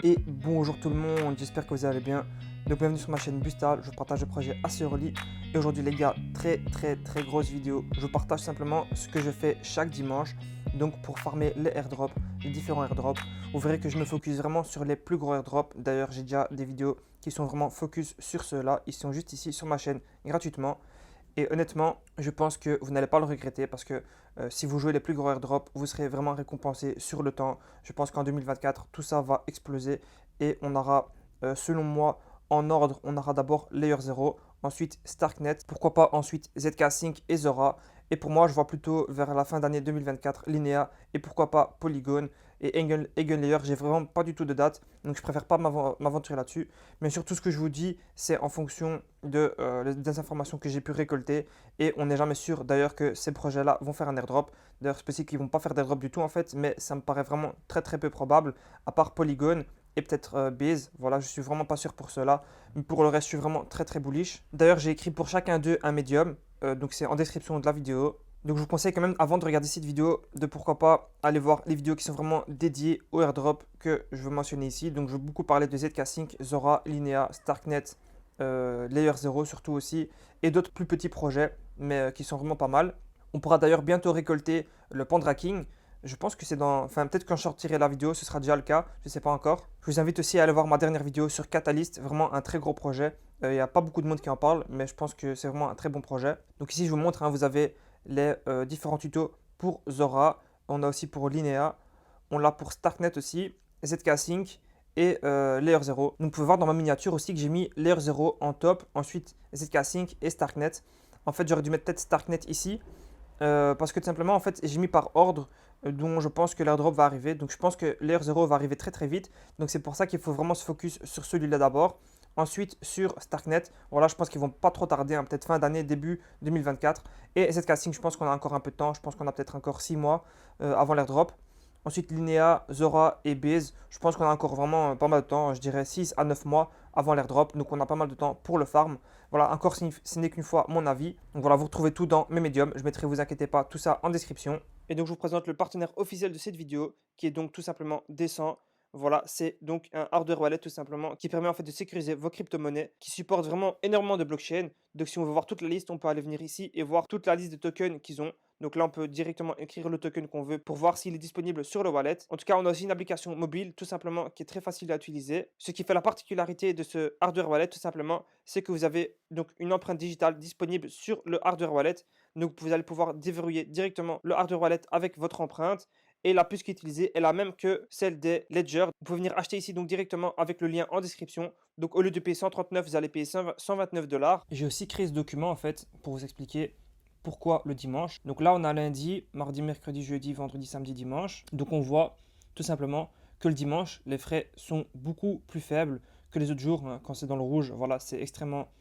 Et bonjour tout le monde, j'espère que vous allez bien. Donc bienvenue sur ma chaîne Bustal, je partage des projets assez early. Et aujourd'hui les gars, très grosse vidéo. Je partage simplement ce que je fais chaque dimanche. Donc pour farmer les airdrops, les différents airdrops. Vous verrez que je me focus vraiment sur les plus gros airdrops. D'ailleurs j'ai déjà des vidéos qui sont vraiment focus sur ceux-là. Ils sont juste ici sur ma chaîne gratuitement. Et honnêtement, je pense que vous n'allez pas le regretter parce que si vous jouez les plus gros airdrops, vous serez vraiment récompensé sur le temps. Je pense qu'en 2024, tout ça va exploser et on aura, selon moi, en ordre, on aura d'abord Layer 0, ensuite Starknet, pourquoi pas ensuite ZK-Sync et Zora. Et pour moi, je vois plutôt vers la fin d'année 2024 Linea et pourquoi pas Polygon et Eigenlayer. J'ai vraiment pas du tout de date, donc je préfère pas m'aventurer là-dessus. Mais surtout, ce que je vous dis, c'est en fonction des informations que j'ai pu récolter. Et on n'est jamais sûr d'ailleurs que ces projets-là vont faire un airdrop. D'ailleurs, c'est possible qu'ils ne vont pas faire d'airdrop du tout en fait, mais ça me paraît vraiment très peu probable, à part Polygon et peut-être Base. Voilà, je suis vraiment pas sûr pour cela. Mais pour le reste, je suis vraiment très bullish. D'ailleurs, j'ai écrit pour chacun d'eux un médium. Donc c'est en description de la vidéo. Donc je vous conseille quand même, avant de regarder cette vidéo, de pourquoi pas aller voir les vidéos qui sont vraiment dédiées au airdrop que je veux mentionner ici. Donc je veux beaucoup parler de ZK-Sync, Zora, Linea, Starknet, Layer 0 surtout aussi, et d'autres plus petits projets, mais qui sont vraiment pas mal. On pourra d'ailleurs bientôt récolter le Pandraking. Je pense que c'est dans... Enfin, peut-être quand je sortirai la vidéo, ce sera déjà le cas. Je ne sais pas encore. Je vous invite aussi à aller voir ma dernière vidéo sur Catalyst. Vraiment un très gros projet. Il n'y a pas beaucoup de monde qui en parle, mais je pense que c'est vraiment un très bon projet. Donc ici, je vous montre, hein, vous avez les différents tutos pour Zora. On a aussi pour Linea. On l'a pour Starknet aussi. ZK-Sync et Layer 0. Donc vous pouvez voir dans ma miniature aussi que j'ai mis Layer 0 en top. Ensuite, ZK-Sync et Starknet. En fait, j'aurais dû mettre peut-être Starknet ici. Parce que tout simplement, en fait, j'ai mis par ordre dont je pense que l'airdrop va arriver. Donc, je pense que Layer 0 va arriver très vite. Donc, c'est pour ça qu'il faut vraiment se focus sur celui-là d'abord. Ensuite, sur Starknet, voilà, je pense qu'ils vont pas trop tarder, hein, peut-être fin d'année, début 2024. Et ZK-Sync, je pense qu'on a encore un peu de temps. Je pense qu'on a peut-être encore 6 mois avant l'airdrop. Ensuite, Linea, Zora et Base, je pense qu'on a encore vraiment pas mal de temps, je dirais 6 à 9 mois avant l'airdrop. Donc, on a pas mal de temps pour le farm. Voilà, encore ce n'est qu'une fois mon avis. Donc voilà, vous retrouvez tout dans mes médiums. Je mettrai, vous inquiétez pas, tout ça en description. Et donc, je vous présente le partenaire officiel de cette vidéo, qui est donc tout simplement Descent. Voilà, c'est donc un hardware wallet tout simplement qui permet en fait de sécuriser vos crypto-monnaies, qui supporte vraiment énormément de blockchains. Donc si on veut voir toute la liste, on peut aller venir ici et voir toute la liste de tokens qu'ils ont. Donc là, on peut directement écrire le token qu'on veut pour voir s'il est disponible sur le wallet. En tout cas, on a aussi une application mobile tout simplement qui est très facile à utiliser. Ce qui fait la particularité de ce hardware wallet tout simplement, c'est que vous avez donc une empreinte digitale disponible sur le hardware wallet. Donc vous allez pouvoir déverrouiller directement le hardware wallet avec votre empreinte. Et la puce qui est utilisée est la même que celle des Ledger. Vous pouvez venir acheter ici donc directement avec le lien en description. Donc au lieu de payer 139, vous allez payer 129 dollars. J'ai aussi créé ce document en fait pour vous expliquer pourquoi le dimanche. Donc là on a lundi, mardi, mercredi, jeudi, vendredi, samedi, dimanche. Donc on voit tout simplement que le dimanche, les frais sont beaucoup plus faibles que les autres jours, hein. Quand c'est dans le rouge, voilà, c'est extrêmement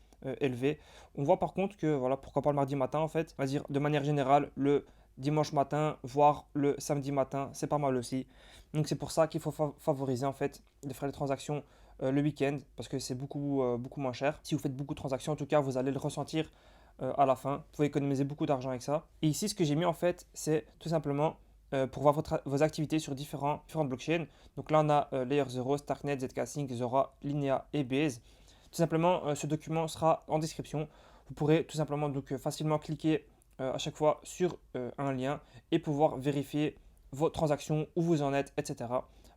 élevé. On voit par contre que, voilà, pourquoi pas le mardi matin en fait, on va dire de manière générale, le dimanche matin, voire le samedi matin, c'est pas mal aussi. Donc c'est pour ça qu'il faut favoriser en fait les frais de transaction le week-end parce que c'est beaucoup moins cher. Si vous faites beaucoup de transactions, en tout cas, vous allez le ressentir à la fin. Vous pouvez économiser beaucoup d'argent avec ça. Et ici, ce que j'ai mis en fait, c'est tout simplement pour voir vos activités sur différentes blockchains. Donc là, on a Layer 0, Starknet, ZK-Sync, Zora, Linea et Base. Tout simplement, ce document sera en description. Vous pourrez tout simplement donc facilement cliquer à chaque fois sur un lien et pouvoir vérifier vos transactions, où vous en êtes, etc.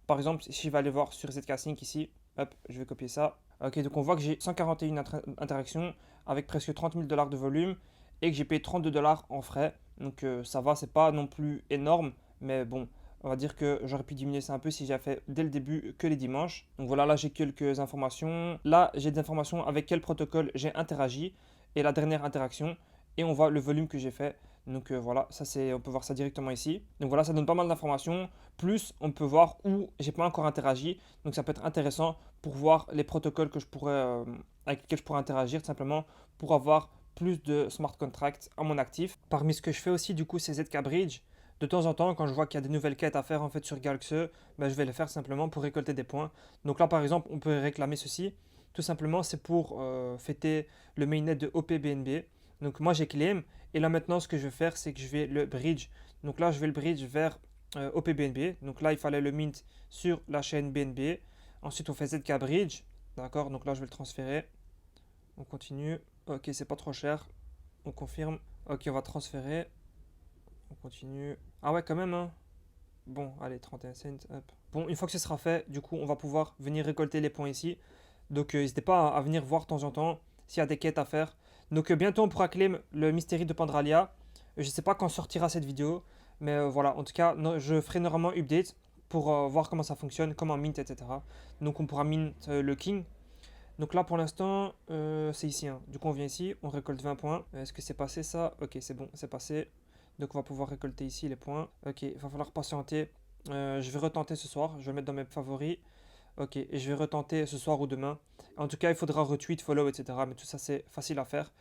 Par exemple, si je vais aller voir sur ZK-Sync ici, hop, je vais copier ça. Ok, donc on voit que j'ai 141 interactions avec presque 30 000 dollars de volume et que j'ai payé 32 dollars en frais. Donc ça va, c'est pas non plus énorme, mais bon, on va dire que j'aurais pu diminuer ça un peu si j'avais fait dès le début que les dimanches. Donc voilà, là j'ai quelques informations. Là, j'ai des informations avec quel protocole j'ai interagi et la dernière interaction. Et on voit le volume que j'ai fait. Donc voilà, ça c'est, on peut voir ça directement ici. Donc voilà, ça donne pas mal d'informations. Plus, on peut voir où j'ai pas encore interagi. Donc ça peut être intéressant pour voir les protocoles que je pourrais, avec lesquels je pourrais interagir, tout simplement pour avoir plus de smart contracts à mon actif. Parmi ce que je fais aussi, du coup, c'est ZK Bridge. De temps en temps, quand je vois qu'il y a des nouvelles quêtes à faire en fait sur Galaxy, ben, je vais les faire simplement pour récolter des points. Donc là, par exemple, on peut réclamer ceci. Tout simplement, c'est pour fêter le mainnet de OPBNB. Donc moi, j'ai claim. Et là, maintenant, ce que je vais faire, c'est que je vais le bridge. Donc là, je vais le bridge vers OPBNB. Donc là, il fallait le mint sur la chaîne BNB. Ensuite, on fait ZK Bridge. D'accord, donc là, je vais le transférer. On continue. Ok, c'est pas trop cher. On confirme. Ok, on va transférer. On continue. Ah ouais, quand même, hein. Bon, allez, 31 cents. Hop. Bon, une fois que ce sera fait, du coup, on va pouvoir venir récolter les points ici. Donc, n'hésitez pas à venir voir de temps en temps s'il y a des quêtes à faire. Donc, bientôt, on pourra claim le Mystérie de Pandralia. Je ne sais pas quand sortira cette vidéo. Mais voilà, en tout cas, je ferai normalement update pour voir comment ça fonctionne, comment mint, etc. Donc, on pourra mint le King. Donc là, pour l'instant, c'est ici, hein. Du coup, on vient ici, on récolte 20 points. Est-ce que c'est passé ça? Ok, c'est bon, c'est passé. Donc on va pouvoir récolter ici les points. Ok, il va falloir patienter. Je vais retenter ce soir. Je vais le mettre dans mes favoris. Ok, et je vais retenter ce soir ou demain. En tout cas, il faudra retweet, follow, etc. Mais tout ça, c'est facile à faire.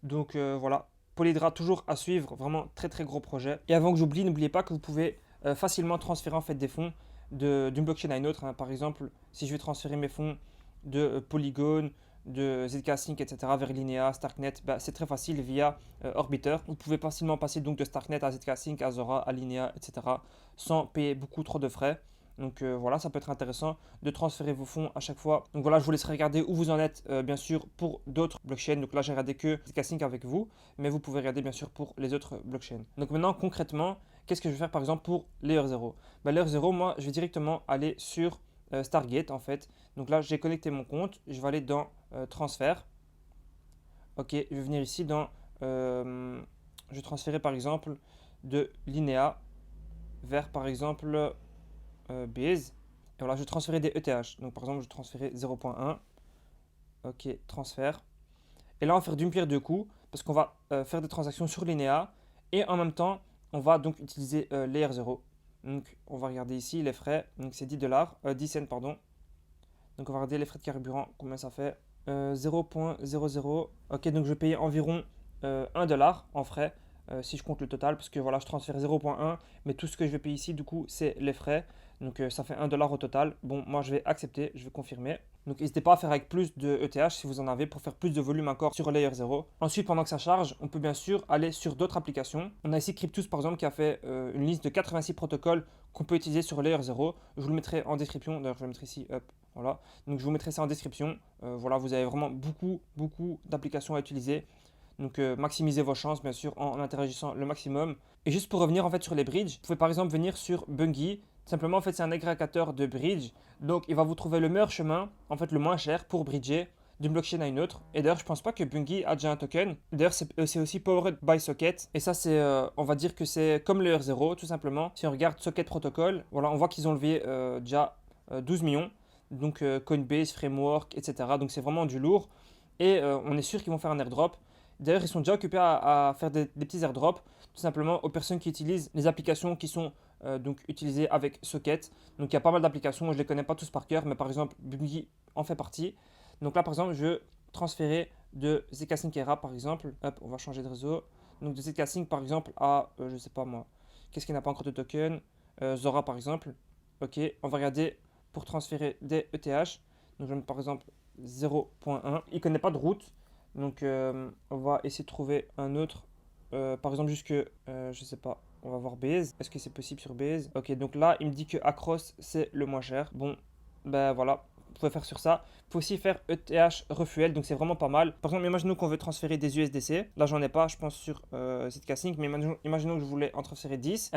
Donc voilà. Polydra toujours à suivre. Vraiment très très gros projet. Et avant que j'oublie, n'oubliez pas que vous pouvez facilement transférer en fait des fonds d'une blockchain à une autre, hein. Par exemple, si je vais transférer mes fonds de Polygon, de ZK Sync, etc. vers Linea, Starknet, bah, c'est très facile via Orbiter. Vous pouvez facilement passer donc de Starknet à ZK Sync, à Zora, à Linea, etc. sans payer beaucoup trop de frais. Donc voilà, ça peut être intéressant de transférer vos fonds à chaque fois. Donc voilà, je vous laisserai regarder où vous en êtes, bien sûr, pour d'autres blockchains. Donc là, j'ai regardé que ZK Sync avec vous, mais vous pouvez regarder, bien sûr, pour les autres blockchains. Donc maintenant, concrètement, qu'est-ce que je vais faire, par exemple, pour Layer 0 bah, Layer 0, moi, je vais directement aller sur Stargate, en fait. Donc là, j'ai connecté mon compte. Je vais aller dans transfert. Ok, je vais venir ici dans... je vais transférer, par exemple, de Linea vers, par exemple, Base. Et voilà, je vais transférer des ETH. Donc par exemple, je vais transférer 0.1. Ok, transfert. Et là, on va faire d'une pierre deux coups parce qu'on va faire des transactions sur Linea et en même temps, on va donc utiliser Layer 0. Donc on va regarder ici les frais. Donc c'est 10 dollars, 10 cents, pardon. Donc on va regarder les frais de carburant, combien ça fait. 0.00. Ok, donc je vais payer environ 1 dollar en frais si je compte le total parce que voilà, je transfère 0.1 mais tout ce que je vais payer ici du coup c'est les frais. Donc ça fait 1 dollar au total. Bon, moi je vais accepter, je vais confirmer. Donc n'hésitez pas à faire avec plus de ETH si vous en avez pour faire plus de volume encore sur Layer 0. Ensuite, pendant que ça charge, on peut bien sûr aller sur d'autres applications. On a ici Cryptus par exemple qui a fait une liste de 86 protocoles qu'on peut utiliser sur Layer 0. Je vous le mettrai en description. D'ailleurs, je vais le mettre ici. Hop, voilà. Donc je vous mettrai ça en description. Voilà, vous avez vraiment beaucoup d'applications à utiliser. Donc maximisez vos chances bien sûr en interagissant le maximum. Et juste pour revenir en fait sur les bridges, vous pouvez par exemple venir sur Bungie. Simplement en fait c'est un agrégateur de bridge. Donc il va vous trouver le meilleur chemin, en fait le moins cher pour bridger d'une blockchain à une autre. Et d'ailleurs je pense pas que Bungie a déjà un token. D'ailleurs c'est aussi powered by Socket. Et ça c'est on va dire que c'est comme le R0 tout simplement. Si on regarde Socket Protocol, voilà on voit qu'ils ont levé déjà 12 millions. Donc Coinbase, Framework, etc. Donc c'est vraiment du lourd. Et on est sûr qu'ils vont faire un airdrop. D'ailleurs, ils sont déjà occupés à faire des petits airdrops, tout simplement aux personnes qui utilisent les applications qui sont donc utilisées avec Socket. Donc il y a pas mal d'applications, je ne les connais pas tous par cœur, mais par exemple, Bungie en fait partie. Donc là, par exemple, je transférer de ZK-Sync Era, par exemple. Hop, on va changer de réseau. Donc de ZK-Sync, par exemple, à, je ne sais pas moi, qu'est-ce qui n'a pas encore de token Zora, par exemple. Ok, on va regarder pour transférer des ETH. Donc je vais mettre par exemple 0.1. Il ne connaît pas de route. Donc on va essayer de trouver un autre. Par exemple jusque, je sais pas, on va voir Base. Est-ce que c'est possible sur Base? Ok, donc là il me dit que Across c'est le moins cher. Bon, ben voilà, vous pouvez faire sur ça. Il faut aussi faire ETH Refuel, donc c'est vraiment pas mal. Par exemple, imaginons qu'on veut transférer des USDC. Là j'en ai pas, je pense sur ZK Sync, mais imaginons que je voulais en transférer 10.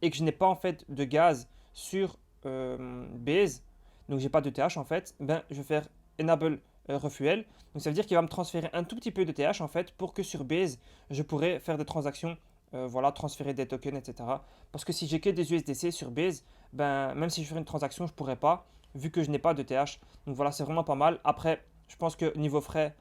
Et que je n'ai pas en fait de gaz sur Base. Donc j'ai pas de TH en fait. Je vais faire Enable Refuel. Donc ça veut dire qu'il va me transférer un tout petit peu de TH en fait pour que sur Base je pourrais faire des transactions, voilà, transférer des tokens, etc. Parce que si j'ai que des USDC sur Base, même si je fais une transaction, je pourrais pas vu que je n'ai pas de TH. Donc voilà, c'est vraiment pas mal. Après, je pense que niveau frais,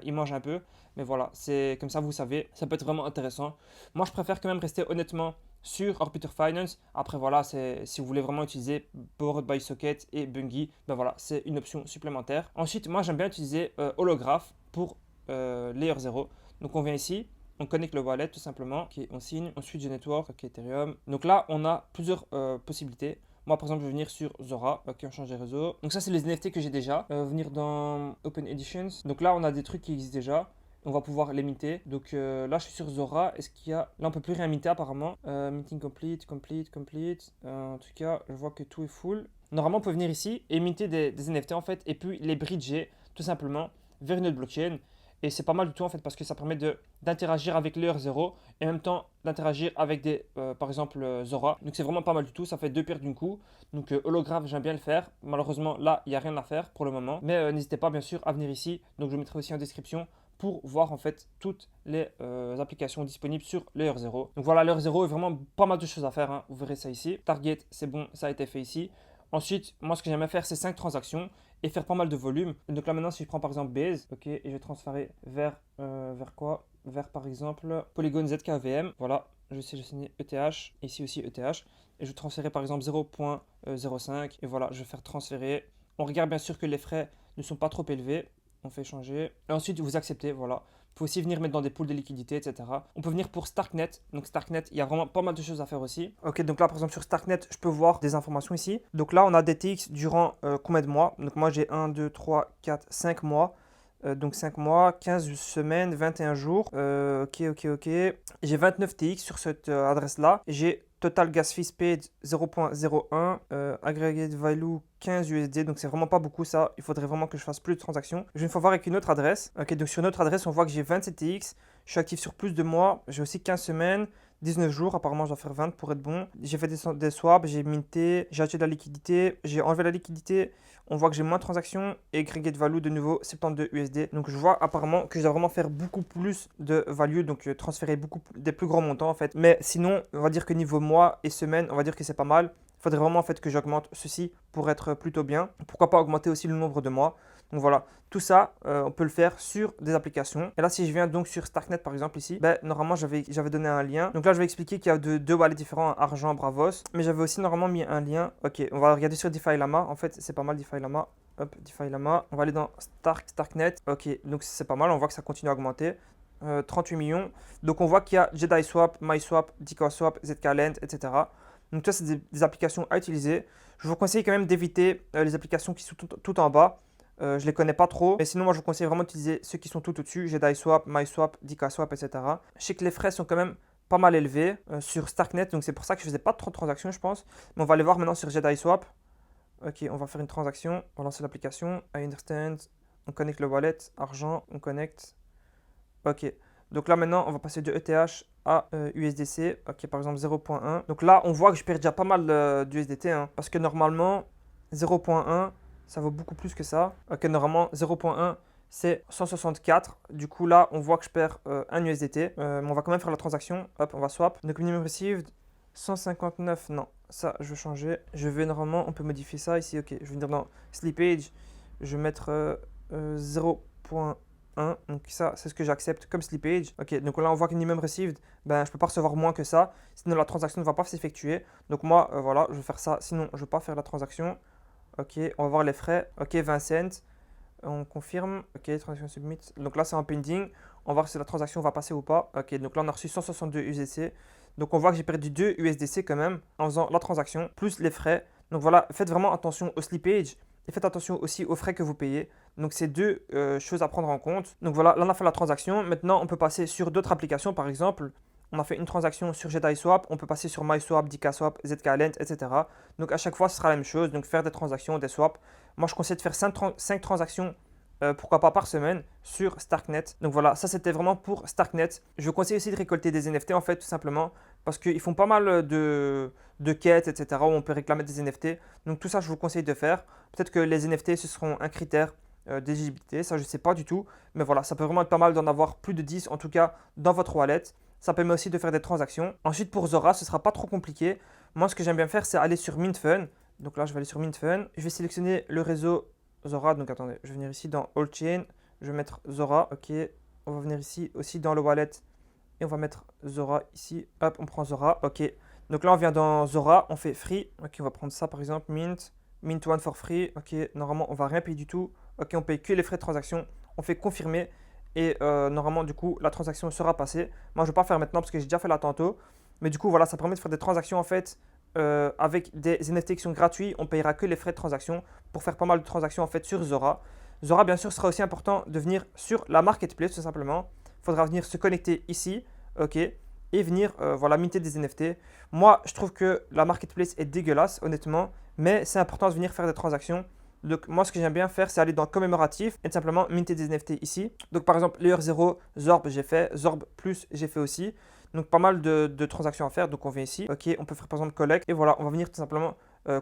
il mange un peu. Mais voilà, c'est comme ça, vous savez, ça peut être vraiment intéressant. Moi, je préfère quand même rester honnêtement sur Orbiter Finance. Après, voilà, si vous voulez vraiment utiliser Powered by Socket et Bungie, voilà, c'est une option supplémentaire. Ensuite, moi, j'aime bien utiliser Holograph pour Layer 0. Donc, on vient ici, on connecte le wallet tout simplement. Ok, on signe, on switch de network, ok, Ethereum. Donc là, on a plusieurs possibilités. Moi, par exemple, je vais venir sur Zora. Ok, on change de réseau. Donc ça, c'est les NFT que j'ai déjà. Venir dans Open Editions. Donc là, on a des trucs qui existent déjà. On va pouvoir les minter. Donc là, je suis sur Zora. Est-ce qu'il y a... Là, on peut plus rien minter apparemment. Minting complete. En tout cas, je vois que tout est full. Normalement, on peut venir ici et minter des NFT en fait et puis les bridger tout simplement vers une autre blockchain. Et c'est pas mal du tout en fait parce que ça permet d'interagir avec l'ER0 et en même temps d'interagir avec par exemple Zora. Donc c'est vraiment pas mal du tout, ça fait deux pierres d'un coup. Donc holographe, j'aime bien le faire. Malheureusement là, il n'y a rien à faire pour le moment. Mais n'hésitez pas bien sûr à venir ici. Donc je mettrai aussi en description pour voir en fait toutes les applications disponibles sur l'ER0. Donc voilà, l'ER0 est vraiment pas mal de choses à faire, hein. Vous verrez ça ici. Target, c'est bon, ça a été fait ici. Ensuite, moi ce que j'aime bien faire, c'est 5 transactions et faire pas mal de volume. Donc là maintenant, si je prends par exemple Base, ok, et je vais transférer vers quoi? Vers par exemple Polygon ZKVM. Voilà, je sais, j'ai signé ETH, ici aussi ETH. Et je vais transférer par exemple 0.05 et voilà, je vais faire transférer. On regarde bien sûr que les frais ne sont pas trop élevés. On fait changer. Et ensuite, vous acceptez, voilà. Vous pouvez aussi venir mettre dans des pools de liquidités, etc. On peut venir pour Starknet. Donc Starknet, il y a vraiment pas mal de choses à faire aussi. Ok, donc là, par exemple, sur Starknet, je peux voir des informations ici. Donc là, on a des TX durant combien de mois? Donc moi, j'ai 1, 2, 3, 4, 5 mois. Donc 5 mois, 15 semaines, 21 jours. Ok. J'ai 29 TX sur cette adresse-là. J'ai total gas fees paid 0.01. Aggregate value 15 USD. Donc c'est vraiment pas beaucoup ça. Il faudrait vraiment que je fasse plus de transactions. Je vais une fois voir avec une autre adresse. Ok, donc sur une autre adresse, on voit que j'ai 27 TX. Je suis actif sur plus de mois. J'ai aussi 15 semaines. 19 jours, apparemment je dois faire 20 pour être bon. J'ai fait des swaps, j'ai minté, j'ai acheté de la liquidité, j'ai enlevé la liquidité. On voit que j'ai moins de transactions et aggregate value de nouveau 72 USD. Donc je vois apparemment que je dois vraiment faire beaucoup plus de value, donc transférer beaucoup des plus grands montants en fait. Mais sinon, on va dire que niveau mois et semaine, on va dire que c'est pas mal. Il faudrait vraiment en fait que j'augmente ceci pour être plutôt bien. Pourquoi pas augmenter aussi le nombre de mois. Donc voilà, tout ça, on peut le faire sur des applications. Et là, si je viens donc sur Starknet par exemple ici, ben, normalement j'avais donné un lien. Donc là, je vais expliquer qu'il y a deux wallets différents, Argent, Bravos. Mais j'avais aussi normalement mis un lien. Ok, on va regarder sur DeFi Lama. En fait, c'est pas mal DeFi Lama. Hop, DeFi Lama. On va aller dans Starknet. Ok, donc c'est pas mal. On voit que ça continue à augmenter. 38 millions. Donc on voit qu'il y a Jedi Swap, MySwap, DecaSwap, ZKLend, etc. Donc ça, c'est des applications à utiliser. Je vous conseille quand même d'éviter les applications qui sont tout en bas. Je ne les connais pas trop. Mais sinon, moi, je vous conseille vraiment d'utiliser ceux qui sont tout au-dessus. Jedi Swap, MySwap, DecaSwap, etc. Je sais que les frais sont quand même pas mal élevés sur Starknet. Donc, c'est pour ça que je ne faisais pas trop de transactions, je pense. Mais on va aller voir maintenant sur Jedi Swap. Ok, on va faire une transaction. On va lancer l'application. I understand. On connecte le wallet. Argent. On connecte. Ok. Donc là, maintenant, on va passer de ETH à USDC. Ok, par exemple 0.1. Donc là, on voit que je perds déjà pas mal d'USDT. Hein, parce que normalement, 0.1... ça vaut beaucoup plus que ça. Ok, normalement 0.1 c'est 164. Du coup là on voit que je perds 1 USDT. Mais on va quand même faire la transaction. Hop, on va swap. Donc minimum received 159. Non, ça je vais changer. Je vais normalement, on peut modifier ça ici. Ok, je vais venir dans slippage. Je vais mettre 0.1. Donc ça c'est ce que j'accepte comme slippage. Ok, donc là on voit que minimum received, ben je peux pas recevoir moins que ça. Sinon la transaction ne va pas s'effectuer. Donc moi voilà, je vais faire ça. Sinon je ne vais pas faire la transaction. Ok, on va voir les frais. Ok, 20 cents. On confirme. Ok, transaction submit. Donc là, c'est en pending. On va voir si la transaction va passer ou pas. Ok, donc là, on a reçu 162 USDC. Donc on voit que j'ai perdu 2 USDC quand même en faisant la transaction, plus les frais. Donc voilà, faites vraiment attention au slippage et faites attention aussi aux frais que vous payez. Donc c'est deux choses à prendre en compte. Donc voilà, là, on a fait la transaction. Maintenant, on peut passer sur d'autres applications, par exemple. On a fait une transaction sur Jedi Swap, on peut passer sur MySwap, DecaSwap, ZKLend, etc. Donc à chaque fois, ce sera la même chose. Donc faire des transactions, des swaps. Moi, je conseille de faire 5 transactions, pourquoi pas par semaine, sur Starknet. Donc voilà, ça c'était vraiment pour Starknet. Je vous conseille aussi de récolter des NFT en fait, tout simplement, parce qu'ils font pas mal de quêtes, etc. où on peut réclamer des NFT. Donc tout ça, je vous conseille de faire. Peut-être que les NFT, ce seront un critère d'éligibilité, ça je ne sais pas du tout. Mais voilà, ça peut vraiment être pas mal d'en avoir plus de 10, en tout cas, dans votre wallet. Ça permet aussi de faire des transactions. Ensuite, pour Zora, ce ne sera pas trop compliqué. Moi, ce que j'aime bien faire, c'est aller sur MintFun. Donc là, je vais aller sur MintFun. Je vais sélectionner le réseau Zora. Donc attendez, je vais venir ici dans All Chain. Je vais mettre Zora. Ok. On va venir ici aussi dans le wallet. Et on va mettre Zora ici. Hop, on prend Zora. Ok. Donc là, on vient dans Zora. On fait free. Ok, on va prendre ça par exemple. Mint one for free. Ok, normalement, on ne va rien payer du tout. Ok, on paye que les frais de transaction. On fait confirmer. Et normalement, du coup, la transaction sera passée. Moi, je ne vais pas le faire maintenant parce que j'ai déjà fait là tantôt. Mais du coup, voilà, ça permet de faire des transactions en fait avec des NFT qui sont gratuits. On ne payera que les frais de transaction pour faire pas mal de transactions en fait sur Zora. Zora, bien sûr, sera aussi important de venir sur la marketplace tout simplement. Il faudra venir se connecter ici. Ok. et venir voilà, minter des NFT. Moi, je trouve que la marketplace est dégueulasse, honnêtement, mais c'est important de venir faire des transactions. Donc moi, ce que j'aime bien faire, c'est aller dans commémoratif et tout simplement minter des NFT ici. Donc par exemple, Layer 0, Zorb, j'ai fait. Zorb Plus, j'ai fait aussi. Donc pas mal de transactions à faire. Donc on vient ici. Ok, on peut faire par exemple collect. Et voilà, on va venir tout simplement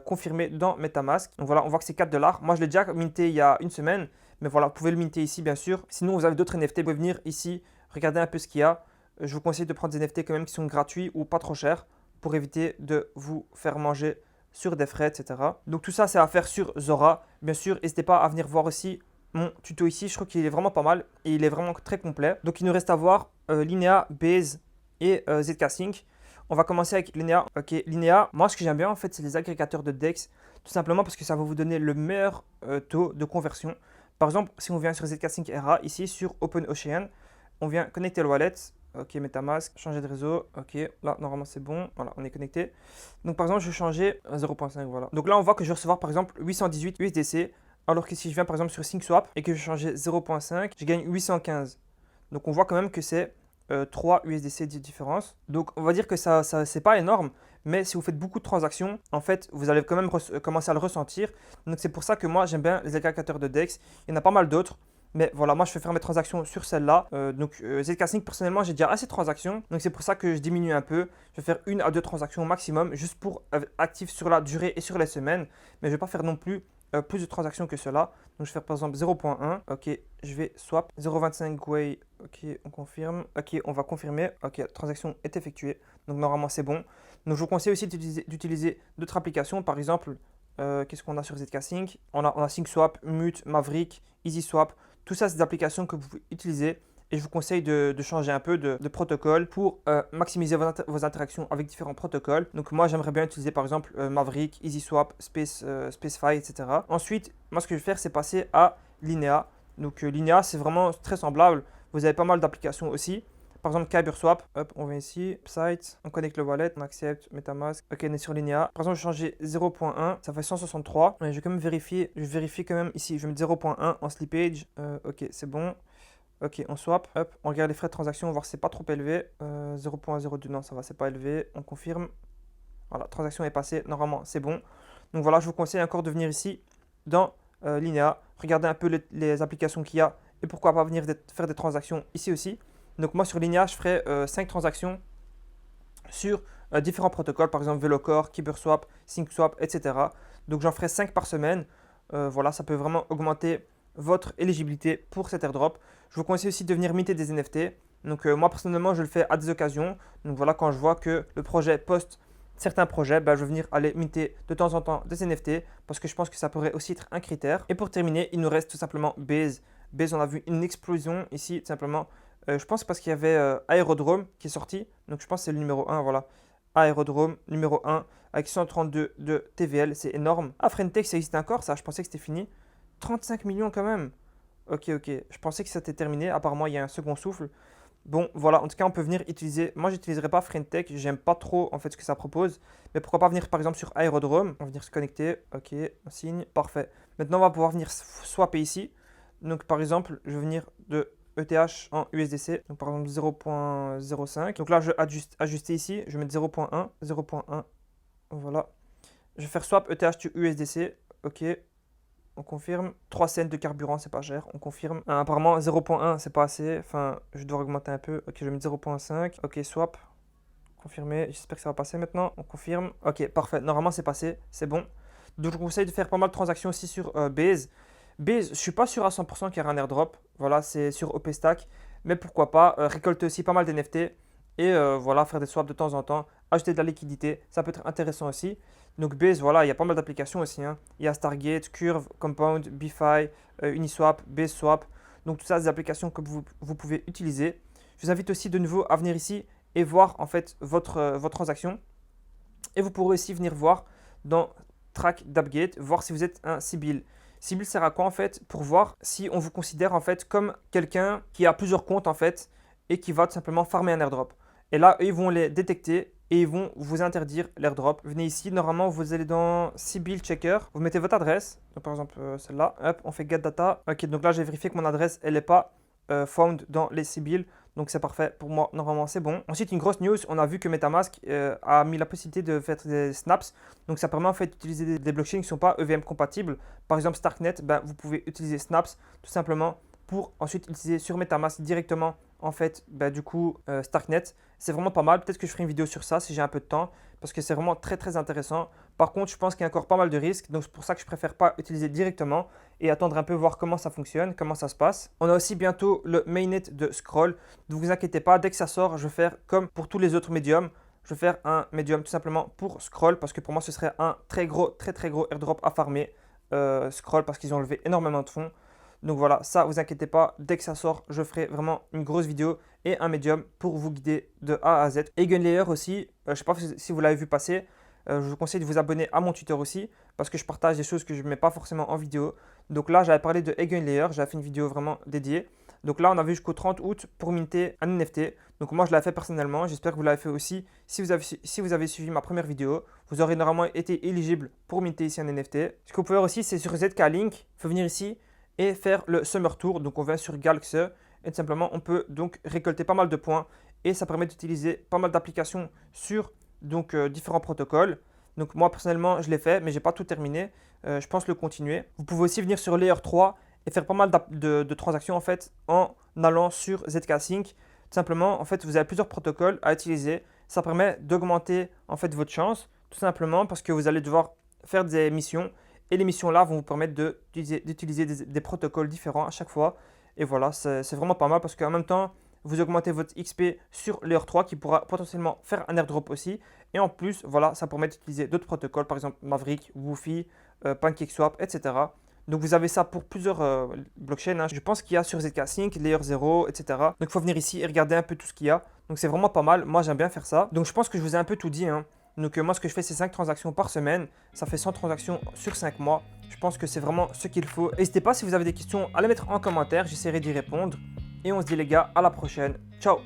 confirmer dans MetaMask. Donc voilà, on voit que c'est 4 $. Moi, je l'ai déjà minté il y a une semaine. Mais voilà, vous pouvez le minter ici, bien sûr. Sinon, vous avez d'autres NFT. Vous pouvez venir ici, regarder un peu ce qu'il y a. Je vous conseille de prendre des NFT quand même qui sont gratuits ou pas trop chers pour éviter de vous faire manger sur des frais, etc. Donc tout ça, c'est à faire sur Zora. Bien sûr, n'hésitez pas à venir voir aussi mon tuto ici. Je trouve qu'il est vraiment pas mal et il est vraiment très complet. Donc il nous reste à voir Linea, Base et ZK Sync. On va commencer avec Linea. Ok, Linea, moi ce que j'aime bien en fait, c'est les agrégateurs de DEX. Tout simplement parce que ça va vous donner le meilleur taux de conversion. Par exemple, si on vient sur ZK Sync RA, ici sur OpenOcean, on vient connecter le wallet. Ok, MetaMask, changer de réseau. Ok, là, normalement, c'est bon. Voilà, on est connecté. Donc, par exemple, je vais changer à 0.5. Voilà. Donc là, on voit que je vais recevoir, par exemple, 818 USDC. Alors que si je viens, par exemple, sur SyncSwap et que je change 0.5, je gagne 815. Donc, on voit quand même que c'est 3 USDC de différence. Donc, on va dire que ça c'est pas énorme. Mais si vous faites beaucoup de transactions, en fait, vous allez quand même commencer à le ressentir. Donc, c'est pour ça que moi, j'aime bien les agrégateurs de DEX. Il y en a pas mal d'autres. Mais voilà, moi je fais faire mes transactions sur celle-là. ZK Sync, personnellement, j'ai déjà assez de transactions. Donc c'est pour ça que je diminue un peu. Je vais faire 1 à 2 transactions au maximum, juste pour être actif sur la durée et sur les semaines. Mais je ne vais pas faire non plus plus de transactions que cela. Donc je vais faire par exemple 0.1. Ok, je vais swap. 0.25 Gwei. Ok, on confirme. Ok, on va confirmer. Ok, la transaction est effectuée. Donc normalement c'est bon. Donc je vous conseille aussi d'utiliser d'autres applications. Par exemple, qu'est-ce qu'on a sur ZK Sync? On a SyncSwap, Mute, Maverick, EasySwap. Tout ça, c'est des applications que vous pouvez utiliser et je vous conseille de changer un peu de protocole pour maximiser vos interactions avec différents protocoles. Donc moi, j'aimerais bien utiliser par exemple Maverick, EasySwap, Spacefy, etc. Ensuite, moi, ce que je vais faire, c'est passer à Linea. Donc Linea, c'est vraiment très semblable. Vous avez pas mal d'applications aussi. Par exemple, KyberSwap, hop, on vient ici, site, on connecte le wallet, on accepte, MetaMask, ok, on est sur Linea. Par exemple, je vais changer 0.1, ça fait 163. Mais je vais quand même vérifier, je vérifie quand même ici, je vais mettre 0.1 en slippage, ok, c'est bon. Ok, on swap, hop, on regarde les frais de transaction, on va voir si c'est pas trop élevé. 0.02, non, ça va, c'est pas élevé, on confirme. Voilà, transaction est passée, normalement, c'est bon. Donc voilà, je vous conseille encore de venir ici dans Linea, regarder un peu les applications qu'il y a et pourquoi pas venir faire des transactions ici aussi. Donc moi sur Linea, je ferai 5 transactions sur différents protocoles, par exemple VeloCore, KyberSwap, SyncSwap, etc. Donc j'en ferai 5 par semaine. Voilà, ça peut vraiment augmenter votre éligibilité pour cet airdrop. Je vous conseille aussi de venir minter des NFT. Donc moi personnellement, je le fais à des occasions. Donc voilà, quand je vois que le projet poste certains projets, je vais venir aller minter de temps en temps des NFT parce que je pense que ça pourrait aussi être un critère. Et pour terminer, il nous reste tout simplement Base. Base, on a vu une explosion ici, tout simplement. Je pense parce qu'il y avait Aerodrome qui est sorti. Donc je pense que c'est le numéro 1, voilà. Aerodrome numéro 1 avec 132 de TVL, c'est énorme. Ah, Frentech, ça existe encore, ça, je pensais que c'était fini. 35 millions quand même. Ok, ok. Je pensais que c'était terminé. Apparemment, il y a un second souffle. Bon, voilà. En tout cas, on peut venir utiliser. Moi, j'utiliserai pas Frentech. J'aime pas trop en fait ce que ça propose. Mais pourquoi pas venir par exemple sur Aerodrome. On va venir se connecter. Ok, on signe. Parfait. Maintenant, on va pouvoir venir swapper ici. Donc, par exemple, je vais venir de ETH en USDC. Donc, par exemple, 0.05. Donc là, je vais ajuster ici. Je vais mettre 0.1. 0.1. Voilà. Je vais faire swap ETH to USDC. Ok. On confirme. 3 cents de carburant, c'est pas cher. On confirme. Apparemment, 0.1, c'est pas assez. Enfin, je dois augmenter un peu. Ok, je vais mettre 0.5. Ok, swap. Confirmé. J'espère que ça va passer maintenant. On confirme. Ok, parfait. Normalement, c'est passé. C'est bon. Donc, je vous conseille de faire pas mal de transactions aussi sur Base. Base, je suis pas sûr à 100% qu'il y aura un airdrop. Voilà, c'est sur OPStack. Mais pourquoi pas récolter aussi pas mal d'NFT. Et voilà, faire des swaps de temps en temps. Ajouter de la liquidité. Ça peut être intéressant aussi. Donc Base, voilà, il y a pas mal d'applications aussi. Hein. Il y a Stargate, Curve, Compound, BFI, Uniswap, BaseSwap. Donc tout ça, c'est des applications que vous pouvez utiliser. Je vous invite aussi de nouveau à venir ici et voir en fait votre transaction. Et vous pourrez aussi venir voir dans Track d'Upgate, voir si vous êtes un Sibyl. Sibyl sert à quoi en fait? Pour voir si on vous considère en fait comme quelqu'un qui a plusieurs comptes en fait et qui va tout simplement farmer un airdrop. Et là, eux, ils vont les détecter et ils vont vous interdire l'airdrop. Venez ici, normalement, vous allez dans Sibyl Checker, vous mettez votre adresse, donc par exemple celle-là, hop, on fait Get Data. Ok, donc là, j'ai vérifié que mon adresse, elle n'est pas found dans les Sibyl. Donc c'est parfait pour moi, normalement c'est bon. Ensuite, une grosse news, on a vu que MetaMask a mis la possibilité de faire des snaps. Donc ça permet en fait d'utiliser des blockchains qui ne sont pas EVM compatibles. Par exemple Starknet, ben, vous pouvez utiliser Snaps tout simplement pour ensuite utiliser sur MetaMask directement en fait du coup Starknet. C'est vraiment pas mal. Peut-être que je ferai une vidéo sur ça si j'ai un peu de temps parce que c'est vraiment très très intéressant. Par contre, je pense qu'il y a encore pas mal de risques. Donc c'est pour ça que je préfère pas utiliser directement et attendre un peu voir comment ça fonctionne, comment ça se passe. On a aussi bientôt le mainnet de Scroll. Ne vous inquiétez pas, dès que ça sort, je vais faire comme pour tous les autres médiums. Je vais faire un médium tout simplement pour Scroll parce que pour moi ce serait un très gros airdrop à farmer Scroll parce qu'ils ont levé énormément de fonds. Donc voilà, ça vous inquiétez pas, dès que ça sort, je ferai vraiment une grosse vidéo et un médium pour vous guider de A à Z. Eigenlayer aussi, je ne sais pas si vous l'avez vu passer, je vous conseille de vous abonner à mon Twitter aussi parce que je partage des choses que je ne mets pas forcément en vidéo. Donc là, j'avais parlé de Eigenlayer, j'avais fait une vidéo vraiment dédiée. Donc là, on avait jusqu'au 30 août pour minter un NFT. Donc moi, je l'ai fait personnellement. J'espère que vous l'avez fait aussi. Si vous avez suivi ma première vidéo, vous aurez normalement été éligible pour minter ici un NFT. Ce que vous pouvez faire aussi, c'est sur ZK-Link. Il faut venir ici et faire le Summer Tour. Donc on vient sur Galaxy et tout simplement, on peut donc récolter pas mal de points. Et ça permet d'utiliser pas mal d'applications sur différents protocoles. Donc moi, personnellement, je l'ai fait, mais je n'ai pas tout terminé. Je pense le continuer. Vous pouvez aussi venir sur Layer 3 et faire pas mal de transactions en fait en allant sur ZK-Sync. Tout simplement, en fait, vous avez plusieurs protocoles à utiliser. Ça permet d'augmenter en fait votre chance, tout simplement parce que vous allez devoir faire des missions et les missions là vont vous permettre d'utiliser des protocoles différents à chaque fois. Et voilà, c'est vraiment pas mal parce qu'en même temps, vous augmentez votre XP sur Layer 3 qui pourra potentiellement faire un airdrop aussi. Et en plus, voilà, ça permet d'utiliser d'autres protocoles, par exemple Maverick, Woofy, PancakeSwap, etc. Donc vous avez ça pour plusieurs blockchains. Hein. Je pense qu'il y a sur ZK-Sync, Layer 0, etc. Donc il faut venir ici et regarder un peu tout ce qu'il y a. Donc c'est vraiment pas mal. Moi j'aime bien faire ça. Donc je pense que je vous ai un peu tout dit. Hein. Donc moi ce que je fais c'est 5 transactions par semaine. Ça fait 100 transactions sur 5 mois. Je pense que c'est vraiment ce qu'il faut. N'hésitez pas si vous avez des questions à les mettre en commentaire. J'essaierai d'y répondre. Et on se dit les gars à la prochaine. Ciao.